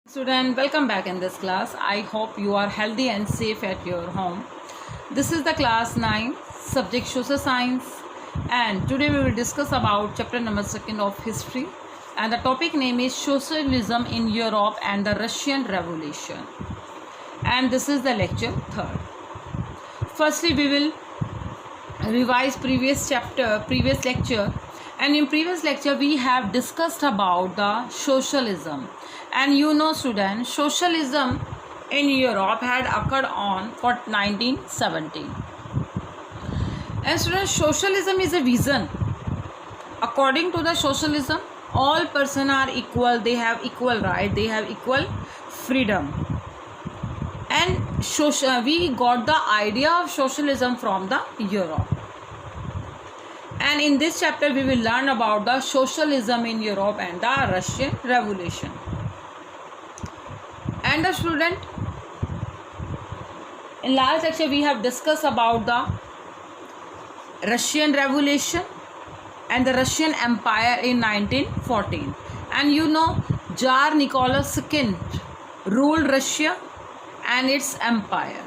Student, welcome back in this class. I hope you are healthy and safe at your home. This is the class 9 subject social science, and today we will discuss about chapter number 2 of history, and the topic name is socialism in Europe and the Russian Revolution, and this is the lecture 3rd. Firstly, we will revise previous lecture, and in previous lecture we have discussed about the socialism. And you know, students, socialism in Europe had occurred on 1917. And students, socialism is a vision. According to the socialism, all persons are equal. They have equal right. They have equal freedom. And we got the idea of socialism from the Europe. And in this chapter, we will learn about the socialism in Europe and the Russian Revolution. And the student, in last lecture we have discussed about the Russian Revolution and the Russian Empire in 1914. And you know, Tsar Nicholas II ruled Russia and its empire.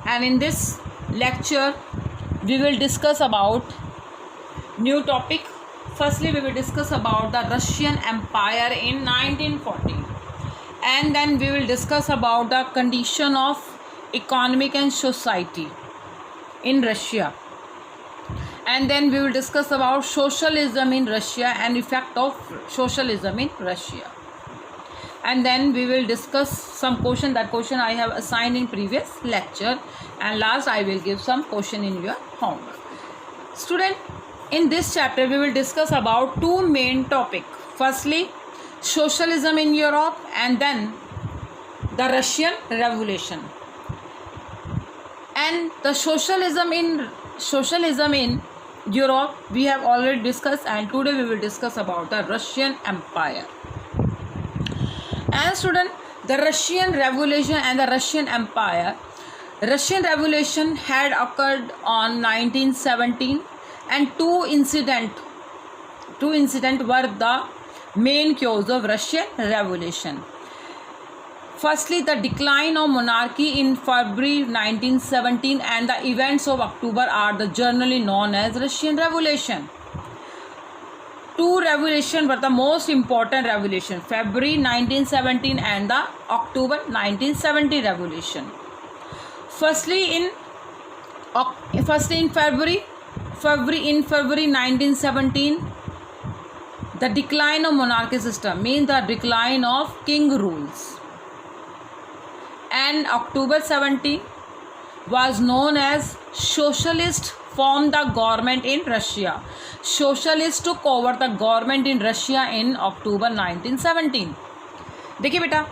And in this lecture we will discuss about new topic. Firstly, we will discuss about the Russian Empire in 1914, and then we will discuss about the condition of economic and society in Russia, and then we will discuss about socialism in Russia and effect of socialism in Russia, and then we will discuss some question. That question I have assigned in previous lecture, and last I will give some question in your homework. Student, in this chapter we will discuss about two main topics. Firstly, socialism in Europe, and then the Russian Revolution. And the socialism in Europe we have already discussed, and today we will discuss about the Russian Empire. And student, the Russian Revolution and the Russian Empire. Russian Revolution had occurred on 1917, and two incidents were the main cause of Russian Revolution. Firstly, the decline of monarchy in February 1917 and the events of October are generally known as Russian Revolution. Two revolutions were the most important revolution: February 1917 and the October 1970 revolution. Firstly, in February 1917, the decline of monarchy system means the decline of king rules, and October 17 was known as socialist formed the government in Russia. Socialist took over the government in Russia in October 1917. देखिए बेटा,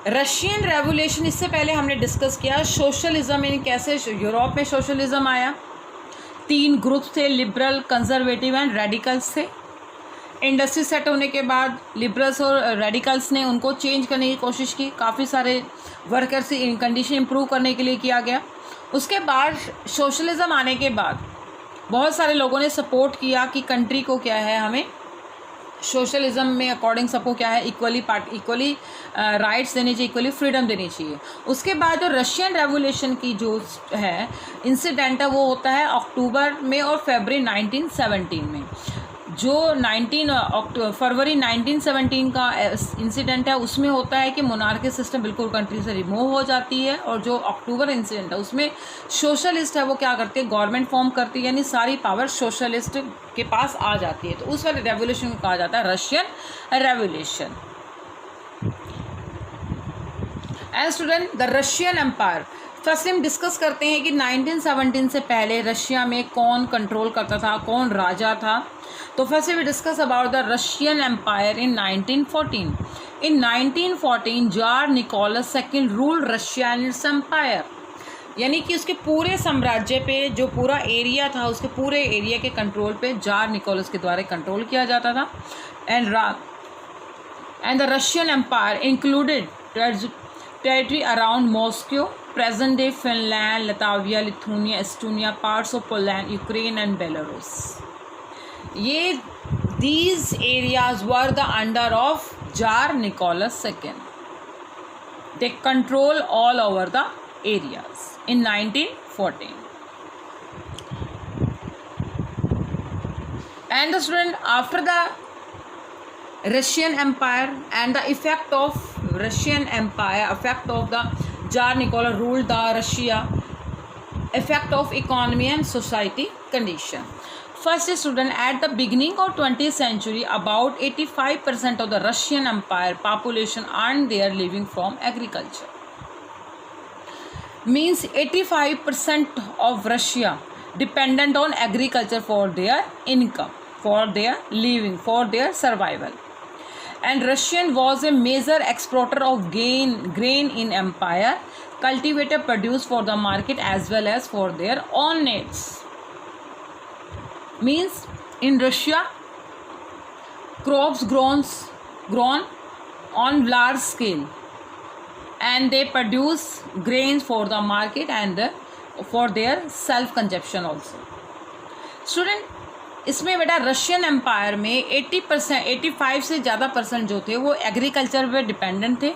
Russian revolution इससे पहले हमने discuss किया socialism इन कैसे Europe में socialism आया. तीन ग्रुप्स थे, लिबरल, कंजर्वेटिव एंड रेडिकल्स थे. इंडस्ट्री सेट होने के बाद लिबरल्स और रेडिकल्स ने उनको चेंज करने की कोशिश की. काफ़ी सारे वर्कर्स की कंडीशन इम्प्रूव करने के लिए किया गया. उसके बाद सोशलिज्म आने के बाद बहुत सारे लोगों ने सपोर्ट किया कि कंट्री को क्या है, हमें सोशलिज्म में अकॉर्डिंग सबको क्या है, इक्वली राइट्स देनी चाहिए, इक्वली फ्रीडम देनी चाहिए. उसके बाद जो रशियन रेवोल्यूशन की जो है इंसिडेंट है वो होता है अक्टूबर में और फरवरी 1917 में. जो फरवरी 1917 का इंसिडेंट है उसमें होता है कि मोनार्की सिस्टम बिल्कुल कंट्री से रिमूव हो जाती है, और जो अक्टूबर इंसिडेंट है उसमें सोशलिस्ट है वो क्या करते हैं, गवर्नमेंट फॉर्म करती है, यानी सारी पावर सोशलिस्ट के पास आ जाती है. तो उस वाले रेवोल्यूशन को कहा जाता है Russian revolution. And student, the Russian empire. First हम डिस्कस करते हैं कि 1917 से पहले रशिया में कौन कंट्रोल करता था, कौन राजा था. तो first we discuss about the Russian empire in 1914. In 1914 tsar Nicholas II rule Russia and its empire, यानी कि उसके पूरे साम्राज्य पे जो पूरा एरिया था उसके पूरे एरिया के कंट्रोल पे जार निकोलस के द्वारा कंट्रोल किया जाता था. And the Russian empire included territory around Moscow, present day Finland, Latvia, Lithuania, Estonia, parts of Poland, Ukraine and Belarus. ये these areas were the under of Tsar Nicholas II. They control all over the areas in 1914. And the student, after the Russian Empire and the effect of Russian Empire, effect of the Tsar Nicholas ruled the Russia, effect of economy and society condition. First student, at the beginning of 20th century, about 85% of the Russian Empire population earned their living from agriculture. Means 85% of Russia dependent on agriculture for their income, for their living, for their survival. And Russian was a major exporter of grain in empire, cultivated produce for the market as well as for their own needs. Means in Russia, crops grown on large scale, and they produce grains for the market and for their self consumption also. Student, इसमें बेटा Russian empire में 85 से ज़्यादा percent जो थे वो agriculture पे dependent थे,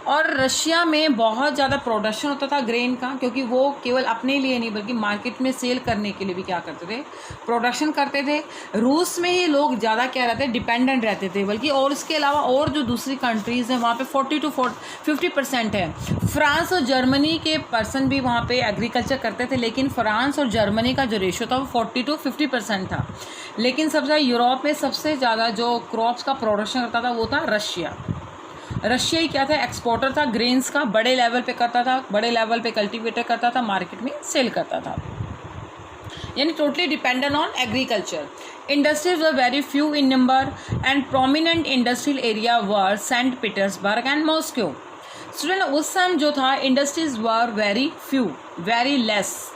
और रशिया में बहुत ज़्यादा प्रोडक्शन होता था ग्रेन का, क्योंकि वो केवल अपने लिए नहीं बल्कि मार्केट में सेल करने के लिए भी क्या करते थे, प्रोडक्शन करते थे. रूस में ही लोग ज़्यादा क्या रहते डिपेंडेंट रहते थे, बल्कि और इसके अलावा और जो दूसरी कंट्रीज़ हैं वहाँ पे 40 to 50% है. फ्रांस और जर्मनी के पर्सन भी वहाँ पे एग्रीकल्चर करते थे, लेकिन फ्रांस और जर्मनी का जो रेशो था वो 40 to 50% था. लेकिन सबसे यूरोप में सबसे ज़्यादा जो क्रॉप्स का प्रोडक्शन करता था वो था रशिया. रशिया ही क्या था, एक्सपोर्टर था ग्रेन्स का, बड़े लेवल पे करता था, बड़े लेवल पे कल्टीवेटर करता था, मार्केट में सेल करता था, यानी totally dependent on agriculture. Industries were very few in number and prominent industrial area were sent Petersburg and Moscow. Student, उस समय जो था industries were very few, very less,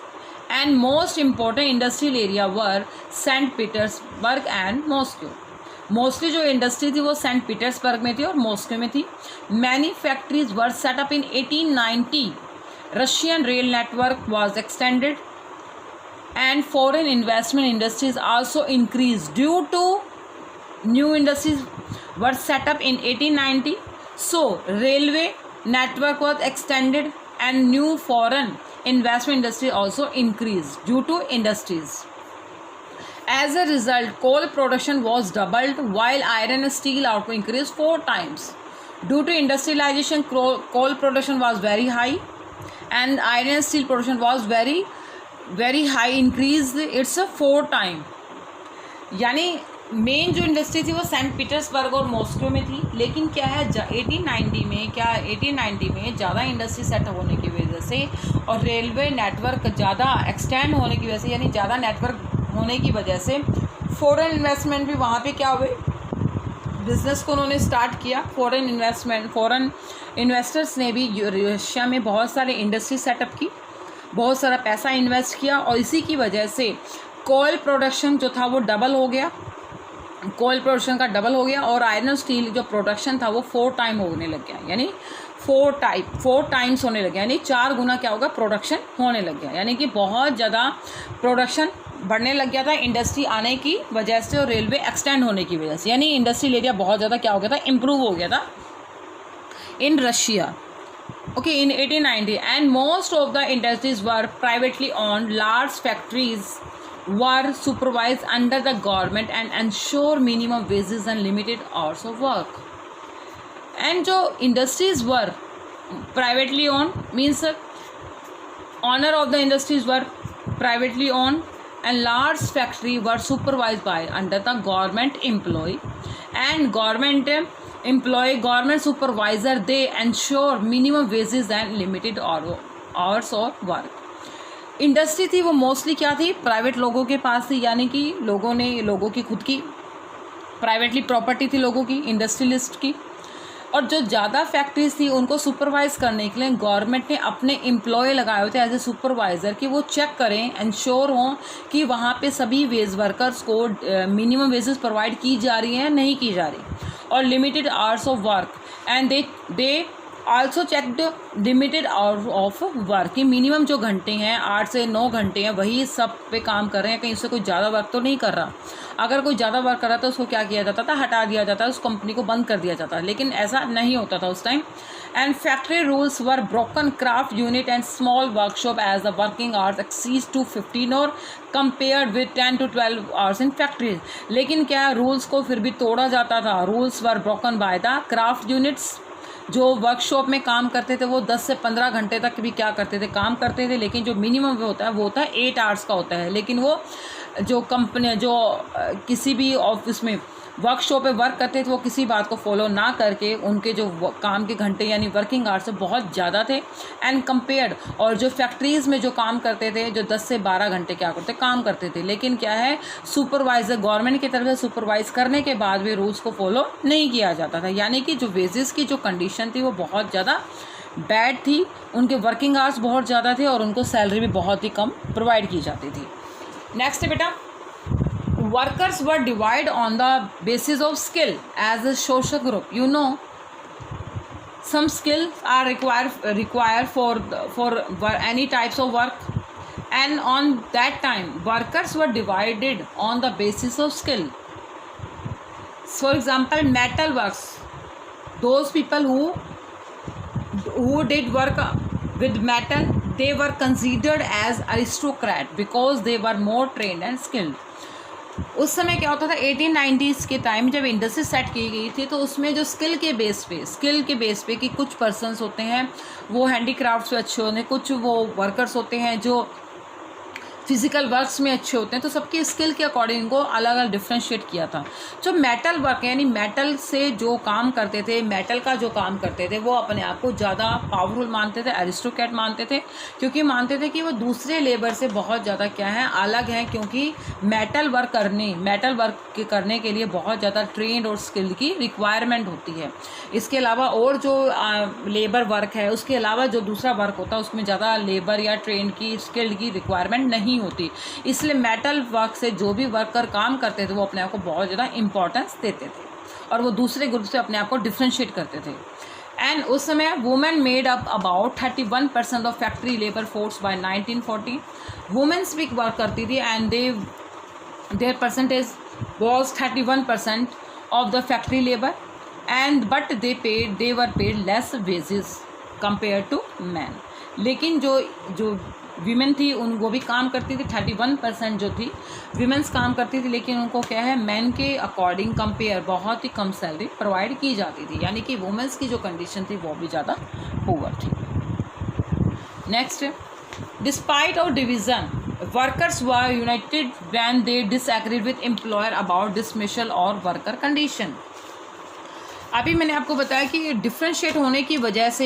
and most important industrial area were sent Petersburg and Moscow. Mostly जो industry थी वो Saint Petersburg में थी और मॉस्को में थी. Many factories were set up in 1890. Russian rail network was extended and foreign investment industries also increase due to new industries were set up in 1890. So railway network was extended and new foreign investment industry also increased due to industries. As a result, coal production was doubled while iron and steel output increased 4 times. Due to industrialization, coal production was very high and iron and steel production was very high, increased it's a 4 time. यानी main जो industry थी वो Saint Petersburg और Moscow में थी, लेकिन क्या है 1890 में ज़्यादा इंडस्ट्री सेट होने की वजह से और रेलवे नेटवर्क ज़्यादा एक्सटेंड होने की वजह से, यानी ज़्यादा नेटवर्क होने की वजह से फॉरेन इन्वेस्टमेंट भी वहाँ पे क्या हुए, बिजनेस को उन्होंने स्टार्ट किया. फॉरेन इन्वेस्टर्स ने भी रशिया में बहुत सारे इंडस्ट्री सेटअप की, बहुत सारा पैसा इन्वेस्ट किया, और इसी की वजह से कोल प्रोडक्शन जो था वो डबल हो गया, कोल प्रोडक्शन का डबल हो गया, और आयरन स्टील जो प्रोडक्शन था वो 4 टाइम होने लग गया, यानी 4 टाइम्स होने लग गया, यानी 4 गुना क्या होगा प्रोडक्शन होने लग गया. यानी कि बहुत ज़्यादा प्रोडक्शन बढ़ने लग गया था इंडस्ट्री आने की वजह से और रेलवे एक्सटेंड होने की वजह से, यानी इंडस्ट्रियल एरिया बहुत ज़्यादा क्या हो गया था, इम्प्रूव हो गया था in Russia. Okay, in 1890, and most of the industries were privately owned. Large factories were supervised under the government and ensure minimum wages and limited hours of work. And जो industries were privately owned means owner of the industries were privately owned and large factory were supervised by under the government employee and government supervisor. They ensure minimum wages and limited hours of work. Industry थी वो mostly क्या थी, private लोगों के पास थी, यानी कि लोगों की खुद की प्राइवेटली प्रॉपर्टी थी लोगों की, इंडस्ट्रियलिस्ट की. और जो ज़्यादा फैक्ट्रीज थी उनको सुपरवाइज करने के लिए गवर्नमेंट ने अपने एम्प्लॉय लगाए हुए थे एज ए सुपरवाइज़र कि वो चेक करें, इंश्योर हों कि वहाँ पे सभी वेज वर्कर्स को मिनिमम वेजेस प्रोवाइड की जा रही हैं नहीं की जा रही, और limited hours of work, and they also checked limited hour of work, कि मिनिमम जो घंटे हैं 8 से 9 घंटे हैं वही सब पे काम कर रहे हैं, कहीं उससे कोई ज़्यादा वर्क तो नहीं कर रहा। अगर कोई ज़्यादा वर्क कर रहा था उसको क्या किया जाता था, हटा दिया जाता, उस कंपनी को बंद कर दिया जाता, लेकिन ऐसा नहीं होता था उस time. And factory rules were broken, craft unit and small workshop as the working hours exceed to 15 और compared with 10 to 12 hours in factories. लेकिन क्या रूल्स को फिर भी तोड़ा जाता था। Rules were broken by the craft units, जो वर्कशॉप में काम करते थे वो 10 से 15 घंटे तक भी क्या करते थे, काम करते थे, लेकिन जो मिनिमम होता है वो होता है 8 आवर्स का होता है। लेकिन वो जो कंपनी जो किसी भी ऑफिस में वर्कशॉप पे वर्क करते थे वो किसी बात को फॉलो ना करके उनके जो काम के घंटे यानी वर्किंग आवर्स बहुत ज़्यादा थे एंड कंपेयर्ड, और जो फैक्ट्रीज़ में जो काम करते थे जो 10 से 12 घंटे क्या करते काम करते थे। लेकिन क्या है, सुपरवाइज़र गवर्नमेंट की तरफ से सुपरवाइज़ करने के बाद भी रूल्स को फॉलो नहीं किया जाता था, यानी कि जो वेजेस की जो कंडीशन थी वो बहुत ज़्यादा बैड थी, उनके वर्किंग आवर्स बहुत ज़्यादा थे और उनको सैलरी भी बहुत ही कम प्रोवाइड की जाती थी। नेक्स्ट है बेटा, workers were divided on the basis of skill as a social group. You know, some skills are required for any types of work, and on that time workers were divided on the basis of skill. For example, metal works, those people who did work with metal, they were considered as aristocrat because they were more trained and skilled. उस समय क्या होता था 1890s के time जब industry set की गई थी तो उसमें जो स्किल के बेस पे कि कुछ पर्सन्स होते हैं वो हैंडीक्राफ्ट्स में अच्छे होते हैं, कुछ वो वर्कर्स होते हैं जो फिजिकल वर्क्स में अच्छे होते हैं, तो सबकी स्किल के अकॉर्डिंग इनको अलग अलग डिफ्रेंशिएट किया था। जो मेटल वर्क है यानी मेटल से जो काम करते थे, मेटल का जो काम करते थे वो अपने आप को ज़्यादा पावरफुल मानते थे, एरिस्टोक्रेट मानते थे, क्योंकि मानते थे कि वो दूसरे लेबर से बहुत ज़्यादा क्या है अलग हैं, क्योंकि मेटल वर्क करने के लिए बहुत ज़्यादा ट्रेंड और स्किल की रिक्वायरमेंट होती है। इसके अलावा और जो लेबर वर्क है उसके अलावा जो दूसरा वर्क होता है उसमें ज़्यादा लेबर या ट्रेंड की स्किल्ड की रिक्वायरमेंट नहीं होती, इसलिए मेटल वर्क से जो भी वर्कर काम करते थे वो अपने आप को बहुत ज़्यादा इंपॉर्टेंस देते थे और वो दूसरे ग्रुप से अपने आप को डिफ्रेंशिएट करते थे। एंड उस समय women made up about 31% of factory labour force by 1940। Women's भी वर्क करती थी and their percentage was 31% of the factory labour and but they were paid less wages compare to man. लेकिन जो women थी वो भी काम करती थी, 31% जो थी वीमेंस काम करती थी, लेकिन उनको क्या है मैन के अकॉर्डिंग कंपेयर बहुत ही कम सैलरी प्रोवाइड की जाती थी, यानी कि वुमेंस की जो कंडीशन थी वो भी ज़्यादा पुअर थी। Next, despite of division workers were United when they disagreed with employer about dismissal और वर्कर कंडीशन। अभी मैंने आपको बताया कि डिफ्रेंशिएट होने की वजह से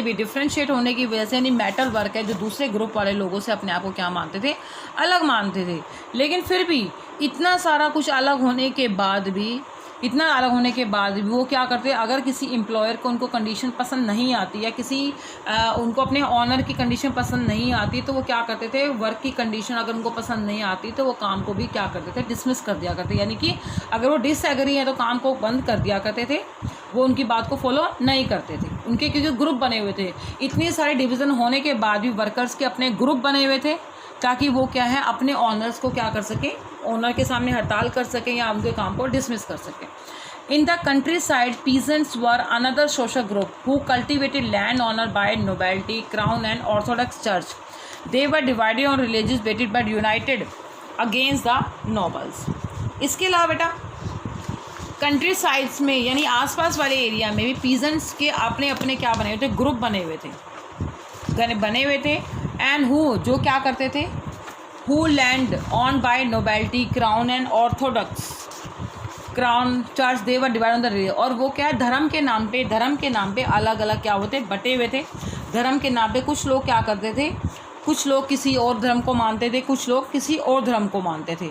यानी मेटल वर्क है जो दूसरे ग्रुप वाले लोगों से अपने आप को क्या मानते थे, अलग मानते थे, लेकिन फिर भी इतना सारा कुछ अलग होने के बाद भी वो क्या करते, अगर किसी एम्प्लॉयर को उनको कंडीशन पसंद नहीं आती या किसी उनको अपने ऑनर की कंडीशन पसंद नहीं आती तो वो क्या करते थे, वर्क की कंडीशन अगर उनको पसंद नहीं आती तो वो काम को भी क्या करते थे, डिसमिस कर दिया करते, यानी कि अगर वो डिसएग्री है तो काम को बंद कर दिया करते थे, वो उनकी बात को फॉलो नहीं करते थे। उनके क्योंकि ग्रुप बने हुए थे, इतने सारे डिवीज़न होने के बाद भी वर्कर्स के अपने ग्रुप बने हुए थे ताकि वो क्या है अपने ऑनर्स को क्या कर सकें, ओनर के सामने हड़ताल कर सकें या उनके काम को डिसमिस कर सकें। In the countryside peasants were another social group who cultivated land owner by nobility, crown and orthodox church. They were divided on religious basis but united against the nobles. इसके अलावा बेटा country sides में यानी आसपास वाले area में भी peasants के अपने अपने क्या बने हुए थे, ग्रुप बने हुए थे एंड हु जो क्या करते थे, who land own by nobility, crown and orthodox crown church, they were divide on the religion. और वो क्या है धर्म के नाम पे अलग अलग क्या होते, बटे हुए थे। धर्म के नाम पे कुछ लोग क्या करते थे, कुछ लोग किसी और धर्म को मानते थे, कुछ लोग किसी और धर्म को मानते थे,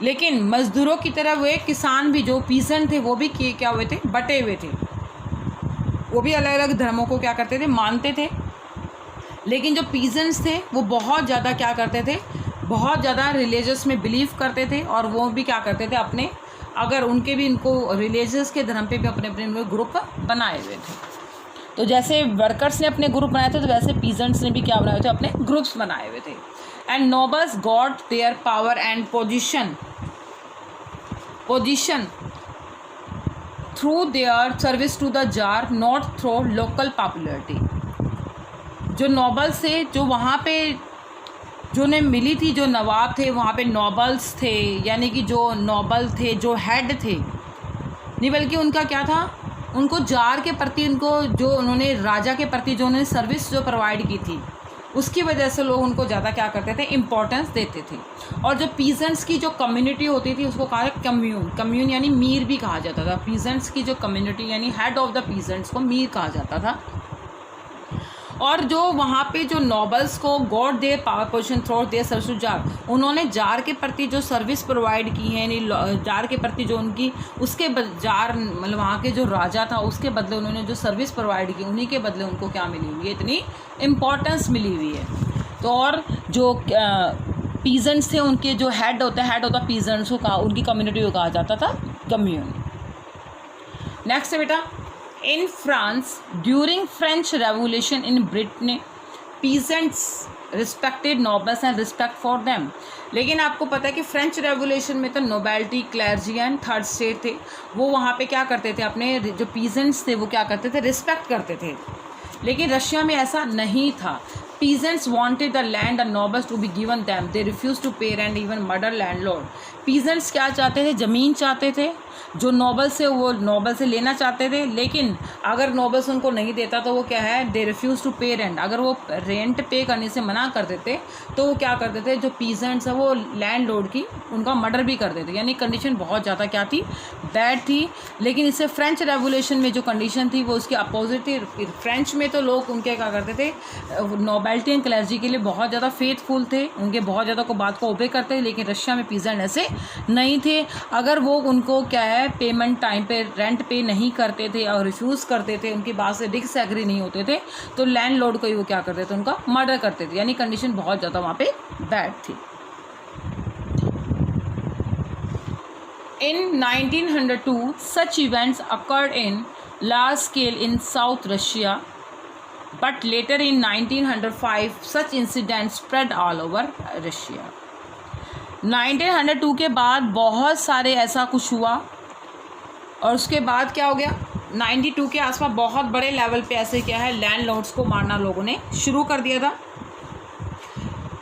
लेकिन मजदूरों की तरह वे किसान भी जो पीसेंट थे वो भी क्या हुए थे, बटे हुए थे, वो भी अलग अलग धर्मों को क्या करते थे, मानते थे। लेकिन जो पीजेंट्स थे वो बहुत ज़्यादा क्या करते थे, बहुत ज़्यादा रिलीजियस में बिलीव करते थे और वो भी क्या करते थे अपने, अगर उनके भी इनको रिलीजियस के धर्म पे भी अपने अपने ग्रुप बनाए हुए थे। तो जैसे वर्कर्स ने अपने ग्रुप बनाए थे तो वैसे पीजेंट्स ने भी क्या बनाए थे, अपने ग्रुप्स बनाए हुए थे. And nobles got their power and position through their service to the tsar, not through local popularity. जो नोबल्स थे, जो वहाँ पे जो उन्हें मिली थी, जो नवाब थे वहाँ पे नोबल्स थे, यानी कि जो नोबल थे, जो हेड थे, नहीं बल्कि उनका क्या था, उनको जार के प्रति, उनको जो उन्होंने राजा के प्रति जो उन्होंने सर्विस जो प्रोवाइड की थी, उसकी वजह से लोग उनको ज़्यादा क्या करते थे, इम्पोर्टेंस देते थे. और जो पीजेंट्स की जो कम्युनिटी होती थी उसको कहा जाता कम्यून यानी मीर भी कहा जाता था. पीजेंट्स की जो कम्युनिटी यानी हेड ऑफ द पीजेंट्स को मीर कहा जाता था. और जो वहाँ पे जो नोबल्स को got their power position through their service to tsar, उन्होंने जार के प्रति जो सर्विस प्रोवाइड की है, यानी जार के प्रति जो उनकी उसके जार मतलब वहाँ के जो राजा था उसके बदले उन्होंने जो सर्विस प्रोवाइड की, उन्हीं के बदले उनको क्या मिली हुई है, इतनी इम्पोर्टेंस मिली हुई है. तो और जो पीजेंट्स थे उनके जो हेड होता पीजेंट्स को कहा, उनकी कम्युनिटी को कहा जाता था कम्यून. नेक्स्ट है बेटा, in France during French Revolution in Britain, peasants respected nobles and respect for them. लेकिन आपको पता है कि फ्रेंच रेवोल्यूशन में तो nobility, clergy and third state थे, वो वहाँ पे क्या करते थे, अपने जो पीजेंट्स थे वो क्या करते थे, रिस्पेक्ट करते थे. लेकिन रशिया में ऐसा नहीं था. Peasants wanted the land and nobles to be given them. They refused to pay rent, even murder landlord. Peasants क्या चाहते थे, ज़मीन चाहते थे, जो नोबल से वो नोबल से लेना चाहते थे. लेकिन अगर नोबल्स उनको नहीं देता तो वो क्या है, दे रिफ्यूज़ टू पे रेंट. अगर वो रेंट पे करने से मना कर देते तो वो क्या करते थे, जो पीजेंट्स है वो लैंडलॉर्ड की उनका मर्डर भी कर देते. यानी कंडीशन बहुत ज़्यादा क्या थी, बैड थी. लेकिन इससे फ्रेंच रेवोल्यूशन में जो कंडीशन थी वो उसकी अपोजिट थी. फ्रेंच में तो लोग उनके क्या करते थे, नोबेलिटी एंड क्लर्जी के लिए बहुत ज़्यादा फेथफुल थे, उनके बहुत ज़्यादा को बात को ओबे करते थे. लेकिन रशिया में पीजेंट ऐसे नहीं थे. अगर वो उनको क्या है, पेमेंट टाइम पे रेंट पे नहीं करते थे और रिफ्यूज़ करते थे, उनकी बात से डिसएग्री नहीं होते थे, तो लैंडलॉर्ड को ही वो क्या करते थे, उनका मर्डर करते थे. यानी कंडीशन बहुत ज़्यादा वहाँ पे बैड थी. In 1902, such events occurred in large scale in South Russia, but later in 1905, such incidents spread all over Russia. 1902 के बाद बहुत सारे ऐसा कुछ हुआ और उसके बाद क्या हो गया, 92 के आसपास बहुत बड़े लेवल पे ऐसे क्या है, लैंडलॉर्ड्स को मारना लोगों ने शुरू कर दिया था.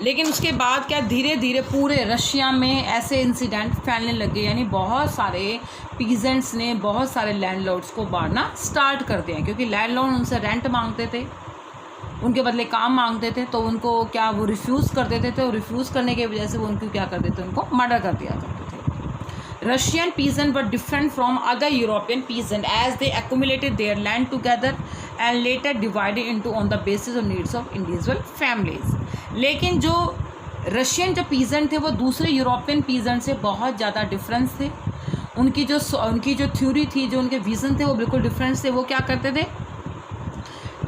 लेकिन उसके बाद क्या, धीरे धीरे पूरे रशिया में ऐसे इंसिडेंट फैलने लगे. यानी बहुत सारे पीजेंट्स ने बहुत सारे लैंडलॉर्ड्स को मारना स्टार्ट कर दिया, क्योंकि लैंडलॉर्ड उनसे रेंट मांगते थे, उनके बदले काम मांगते थे, तो उनको क्या वो रिफ्यूज़ कर देते थे. और रिफ्यूज़ करने की वजह से वो उनको क्या कर देते थे, उनको मर्डर कर दिया करते थे. Russian peasants were different from other European peasants as they accumulated their land together and later divided into on the basis of needs of individual families. लेकिन जो रशियन जो पीजेंट थे वो दूसरे यूरोपियन पीजेंट से बहुत ज़्यादा डिफरेंस थे. उनकी जो थ्योरी थी, जो उनके विज़न थे वो बिल्कुल डिफरेंस थे. वो क्या करते थे,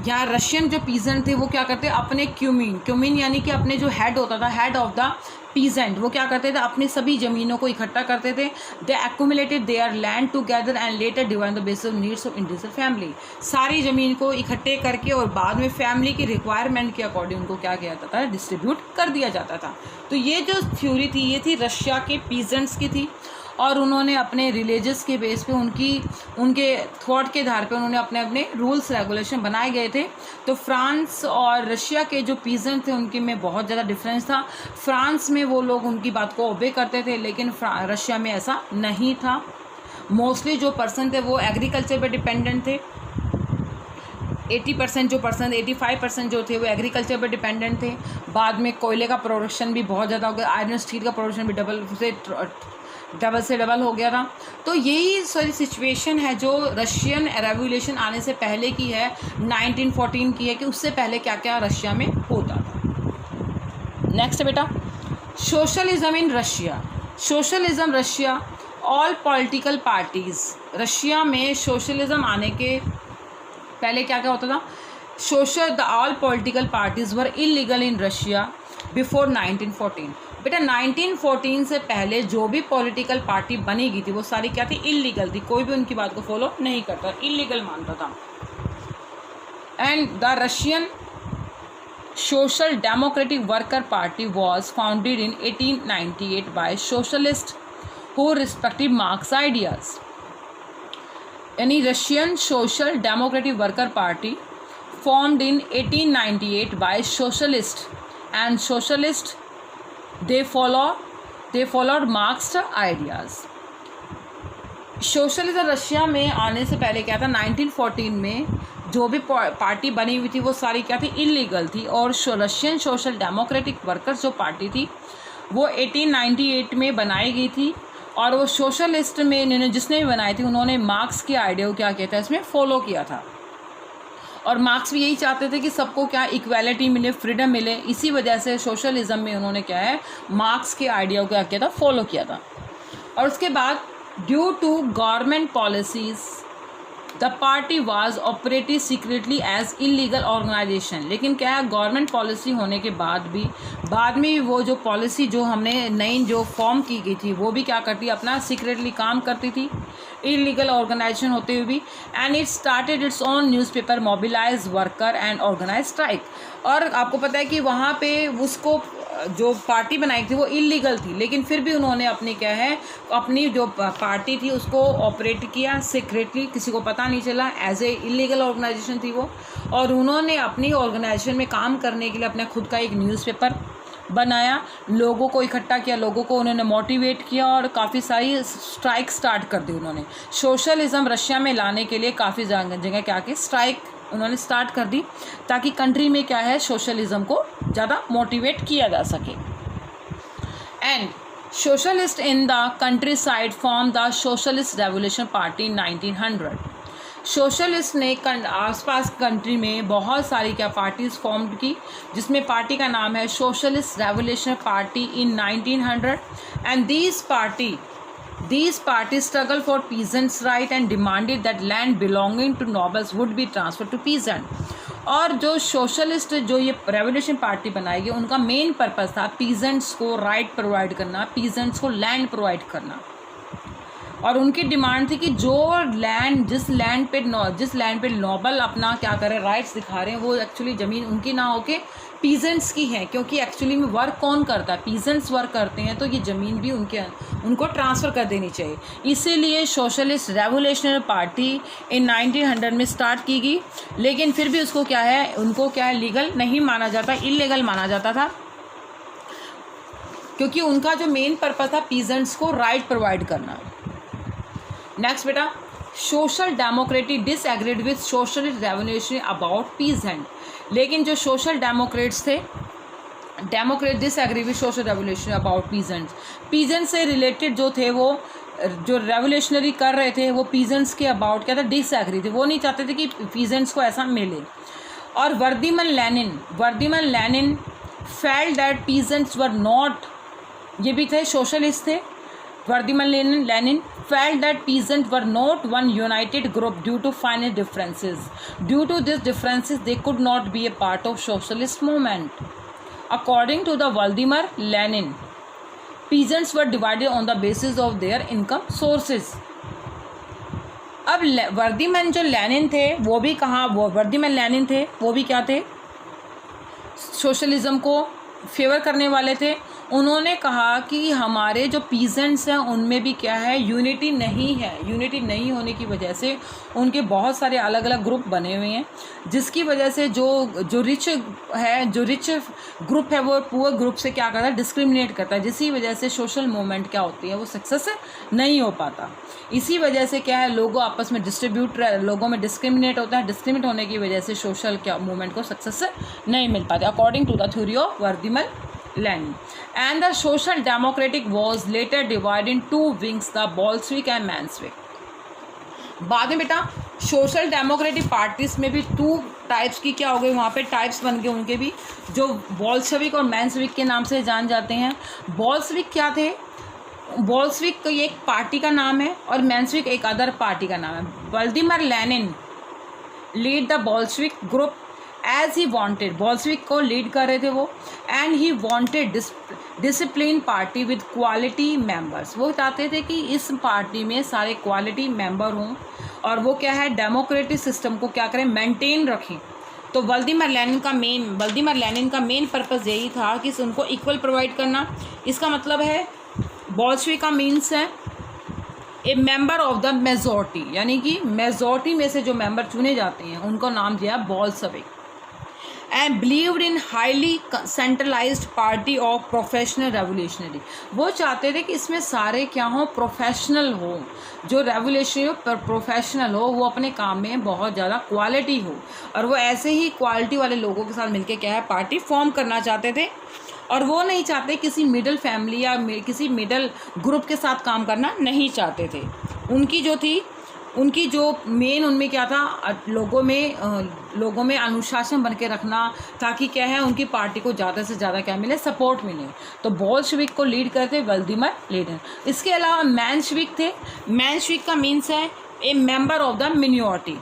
यहाँ रशियन जो पीजेंट थे वो क्या करते, अपने क्यूमिन यानी कि अपने जो हेड होता था, हेड ऑफ द पीजेंट, वो क्या करते थे, अपनी सभी ज़मीनों को इकट्ठा करते थे. They accumulated their land together and later divide the basis of needs of individual family. सारी ज़मीन को इकट्ठे करके और बाद में फैमिली की रिक्वायरमेंट के अकॉर्डिंग उनको क्या किया जाता था, डिस्ट्रीब्यूट कर दिया जाता था. तो ये जो थ्योरी थी ये थी रशिया के पीजेंट्स की थी. और उन्होंने अपने रिलीजियस के बेस पे उनके थॉट के आधार पे उन्होंने अपने अपने रूल्स रेगुलेशन बनाए गए थे. तो फ्रांस और रशिया के जो पीजेंट थे उनके में बहुत ज़्यादा डिफरेंस था. फ्रांस में वो लोग उनकी बात को ओबे करते थे, लेकिन रशिया में ऐसा नहीं था. मोस्टली जो पर्सन थे वो एग्रीकल्चर पे डिपेंडेंट थे. 85% जो थे वो एग्रीकल्चर पर डिपेंडेंट थे. बाद में कोयले का प्रोडक्शन भी बहुत ज़्यादा हो गया, आयरन स्टील का प्रोडक्शन भी डबल से डबल हो गया था. तो यही सारी सिचुएशन है जो रशियन रेवोल्यूशन आने से पहले की है, 1914 की है, कि उससे पहले क्या क्या रशिया में होता था. नेक्स्ट बेटा, socialism in Russia. Socialism Russia, all political parties. Russia में सोशलिज्म आने के पहले क्या क्या होता था, the all political parties were illegal in Russia before 1914. बेटा 1914 से पहले जो भी पॉलिटिकल पार्टी बनेगी थी वो सारी क्या थी, इलीगल थी. कोई भी उनकी बात को फॉलो नहीं करता, इलीगल मानता था. And the Russian Social Democratic Worker Party was founded in 1898 by socialists who respected Marx's ideas. यानी Russian social democratic worker party formed in 1898 by socialists, and socialists they followed Marx's ideas. Socialism Russia में आने से पहले क्या था, 1914 में जो भी पार्टी बनी हुई थी वो सारी क्या थी, इलीगल थी. और रशियन सोशल डेमोक्रेटिक वर्कर्स जो पार्टी थी वो 1898 में बनाई गई थी. और वो सोशलिस्ट में इन्होंने जिसने भी बनाई थी उन्होंने मार्क्स के आइडिया को क्या किया था, इसमें फॉलो किया था. और मार्क्स भी यही चाहते थे कि सबको क्या इक्वालिटी मिले, फ्रीडम मिले. इसी वजह से सोशलिज्म में उन्होंने क्या है, मार्क्स के आइडिया को क्या किया था, फॉलो किया था. और उसके बाद due to government policies the party was operative secretly as illegal organisation. लेकिन क्या है, गवर्नमेंट पॉलिसी होने के बाद में वो जो पॉलिसी जो हमने नई जो फॉर्म की गई थी वो भी क्या करती, अपना सीक्रेटली काम करती थी, इलीगल ऑर्गेनाइजेशन होते हुए भी. And it started its own newspaper, mobilise worker and organise strike. और आपको पता है कि वहाँ पे उसको जो पार्टी बनाई थी वो इलीगल थी, लेकिन फिर भी उन्होंने अपनी क्या है, अपनी जो पार्टी थी उसको ऑपरेट किया सीक्रेटली, किसी को पता नहीं चला, एज ए इलीगल ऑर्गेनाइजेशन थी वो. और उन्होंने अपनी ऑर्गेनाइजेशन में काम करने के लिए अपना खुद का एक न्यूज़पेपर बनाया, लोगों को इकट्ठा किया, लोगों को उन्होंने मोटिवेट किया और काफ़ी सारी स्ट्राइक स्टार्ट कर दी उन्होंने. सोशलिज्म रशिया में लाने के लिए काफ़ी जगह क्या की स्ट्राइक उन्होंने स्टार्ट कर दी, ताकि कंट्री में क्या है, सोशलिज्म को ज़्यादा मोटिवेट किया जा सके. And socialist in the country side form the socialist revolution party in 1900. Socialist ने आसपास कंट्री में बहुत सारी क्या पार्टीज फॉर्म की, जिसमें पार्टी का नाम है socialist revolution party in 1900. And These parties struggled for peasants' right and demanded that land belonging to nobles would be transferred to peasants. और जो सोशलिस्ट जो ये रेवोल्यूशन पार्टी बनाएगी उनका मेन पर्पस था पीजेंट्स को राइट प्रोवाइड करना, peasants को लैंड प्रोवाइड करना. और उनकी डिमांड थी कि जो लैंड जिस लैंड पे नोबल अपना क्या करें, राइट्स दिखा रहे हैं, वो एक्चुअली ज़मीन उनकी ना होके पीजेंट्स की है. क्योंकि एक्चुअली में वर्क कौन करता है, पीजेंट्स वर्क करते हैं, तो ये ज़मीन भी उनको ट्रांसफ़र कर देनी चाहिए. इसीलिए सोशलिस्ट रेवोल्यूशनरी पार्टी इन 1900 में स्टार्ट की गई. लेकिन फिर भी उसको क्या है, उनको क्या है, लीगल नहीं माना जाता, इलीगल माना जाता था, क्योंकि उनका जो मेन पर्पस था पीजेंट्स को राइट प्रोवाइड करना. नेक्स्ट बेटा, social democratic disagreed with socialist revolution about peasant. लेकिन जो सोशल डेमोक्रेट्स थे, Democrat disagree with social revolution about peasant से रिलेटेड जो थे, वो जो रेवोल्यूशनरी कर रहे थे वो पीजेंट्स के अबाउट क्या था, डिसएग्री थे. वो नहीं चाहते थे कि पीजेंट्स को ऐसा मिले. और Vladimir Lenin felt that peasants were not, ये भी थे सोशलिस्ट थे. Vladimir Lenin felt that peasants were not one united group due to finite differences. Due to these differences, they could not be a part of socialist movement. According to the Vladimir Lenin, peasants were divided on the basis of their income sources. अब वर्दीमन जो Lenin थे वो भी कहाँ, वो वर्दीमन Lenin थे वो भी क्या थे, सोशलिज्म को फेवर करने वाले थे. उन्होंने कहा कि हमारे जो पीजेंट्स हैं उनमें भी क्या है, यूनिटी नहीं है. यूनिटी नहीं होने की वजह से उनके बहुत सारे अलग अलग ग्रुप बने हुए हैं, जिसकी वजह से जो रिच है, जो रिच ग्रुप है वो पुअर ग्रुप से क्या करता है, डिस्क्रिमिनेट करता है. जिसकी वजह से सोशल मूवमेंट क्या होती है, वो सक्सेस नहीं हो पाता. इसी वजह से क्या है, लोगों आपस में लोगों में डिस्क्रिमिनेट होता है. डिस्क्रिमिनेट होने की वजह से सोशल क्या मूवमेंट को सक्सेस नहीं मिल पाती, according to the theory of Vladimir Lenin. And the social democratic was later divided in two wings, the Bolshevik and Menshevik. बाद में बेटा सोशल डेमोक्रेटिक पार्टीज में भी 2 टाइप्स की क्या हो गई, वहाँ पे टाइप्स बन गए उनके भी, जो बोल्शेविक और मेंशेविक के नाम से जान जाते हैं. बोल्शेविक क्या थे, बोल्शेविक तो एक पार्टी का नाम है और मेंशेविक एक अदर पार्टी का नाम है. Vladimir Lenin lead the Bolshevik group as he wanted, Bolshevik को लीड कर रहे थे वो. And he wanted discipline party with quality members. वो चाहते थे कि इस पार्टी में सारे क्वालिटी मेंबर हों और वो क्या है, डेमोक्रेटिक सिस्टम को क्या करें, मेंटेन रखें. तो व्लादिमीर लेनिन का मेन पर्पस यही था कि उनको इक्वल प्रोवाइड करना। इसका मतलब है बोल्शेविक का मीन्स है ए मेंबर ऑफ द मेजॉरिटी, यानी कि मेजॉरिटी में से जो मेंबर चुने जाते हैं उनको नाम दिया Bolshevik. And believed in highly centralised party of professional revolutionary. वो चाहते थे कि इसमें सारे क्या हो, प्रोफेशनल हो, जो रेवोल्यूशनरी प्रोफेशनल हो, वो अपने काम में बहुत ज़्यादा क्वालिटी हो, और वो ऐसे ही क्वालिटी वाले लोगों के साथ मिलकर क्या है पार्टी फॉर्म करना चाहते थे। और वो नहीं चाहते किसी मिडिल फैमिली या किसी मिडिल ग्रुप के साथ काम करना नहीं चाहते थे। उनकी जो मेन उनमें क्या था, लोगों में अनुशासन बन के रखना, ताकि क्या है उनकी पार्टी को ज़्यादा से ज़्यादा क्या मिले, सपोर्ट मिले। तो बोल्शेविक को लीड करते व्लादिमीर लेनिन। इसके अलावा मेंशेविक थे। मेंशेविक का मीन्स है ए मेंबर ऑफ द मिनॉरिटी,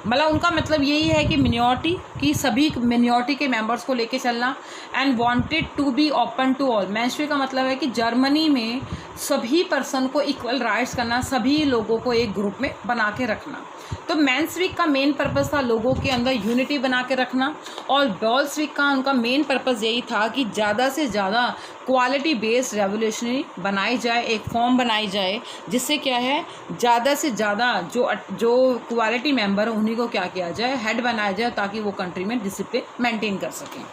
मतलब उनका मतलब यही है कि मिनॉरिटी की सभी मिनॉरिटी के मेंबर्स को लेके चलना। And wanted to be open to all. Menshevik का मतलब है कि जर्मनी में सभी पर्सन को इक्वल राइट्स करना, सभी लोगों को एक ग्रुप में बना के रखना। तो मेंशेविक का मेन पर्पस था लोगों के अंदर यूनिटी बना के रखना, और बोल्शेविक का उनका मेन पर्पस यही था कि ज़्यादा से ज़्यादा क्वालिटी बेस्ड रेवोल्यूशनरी बनाई जाए, एक फॉर्म बनाई जाए, जिससे क्या है ज़्यादा से ज़्यादा जो क्वालिटी मेंबर उन्हीं को क्या किया जाए, हेड बनाया जाए, ताकि वो कंट्री में डिसिप्लिन मेंटेन कर सकें।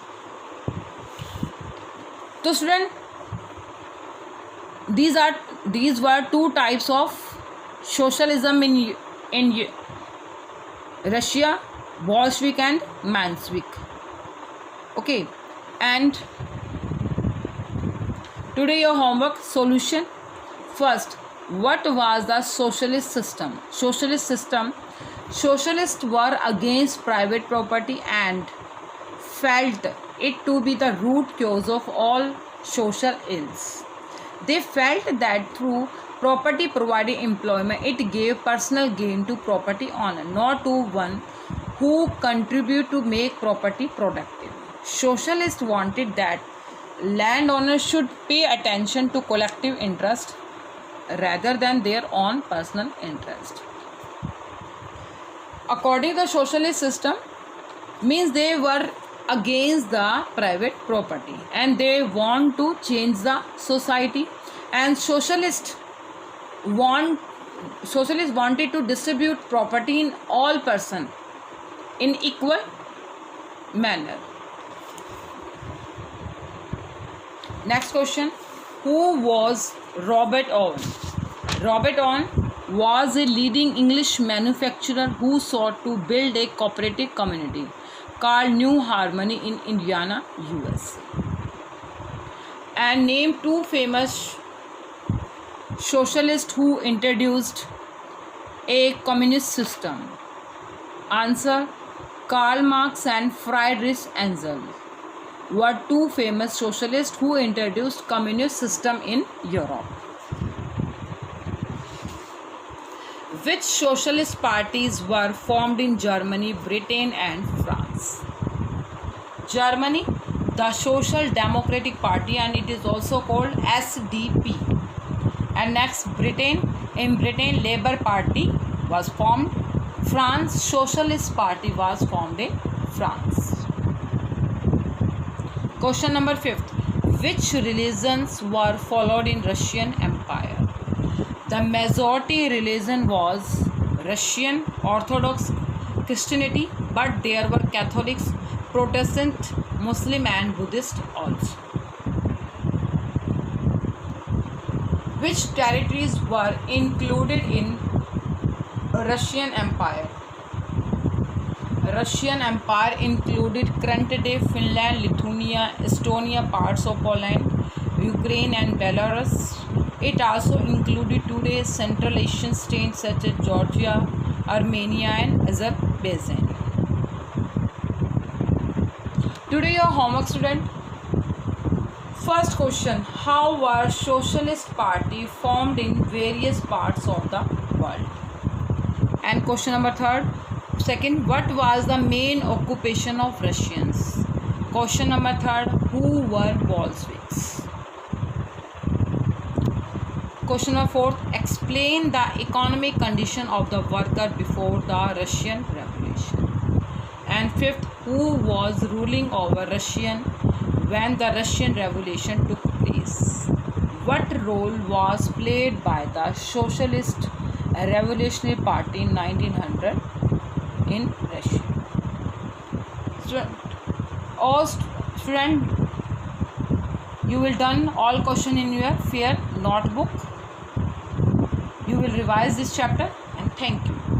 तो student, these were two types of socialism in Russia, Bolshevik and Menshevik. Okay, and today your homework solution. First, what was the socialist system? Socialists were against private property and felt it to be the root cause of all social ills. They felt that through property providing employment, it gave personal gain to property owner, not to one who contribute to make property productive. Socialists wanted that landowners should pay attention to collective interest rather than their own personal interest. According to the socialist system, means they were against the private property and they want to change the society, and socialists wanted to distribute property in all person in equal manner. Next question, who was Robert Owen? Robert Owen was a leading English manufacturer who sought to build a cooperative community called New Harmony in Indiana, USA. And name two famous socialists who introduced a communist system. Answer, Karl Marx and Friedrich Engels were two famous socialists who introduced communist system in Europe. Which socialist parties were formed in Germany, Britain and France? Germany, the Social Democratic Party, and it is also called SDP. And next, Britain. In Britain, Labour Party was formed. France, Socialist Party was formed in France. Question number 5. Which religions were followed in Russian Empire? The majority religion was Russian Orthodox Christianity, but there were Catholics, Protestant, Muslim and Buddhist also. Which territories were included in Russian Empire? Russian Empire included current day Finland, Lithuania, Estonia, parts of Poland, Ukraine and Belarus. It also included today's Central Asian states such as Georgia, Armenia and Azerbaijan. Today your homework, student. First question, how were socialist party formed in various parts of the world? And question number 2nd, what was the main occupation of Russians? Question number 3rd, who were Bolsheviks? Question number 4th, explain the economic condition of the worker before the Russian Revolution. And 5th, who was ruling over Russian when the Russian Revolution took place? What role was played by the Socialist Revolutionary Party in 1900 in Russia? Student, you will done all question in your fair notebook. You will revise this chapter, and thank you.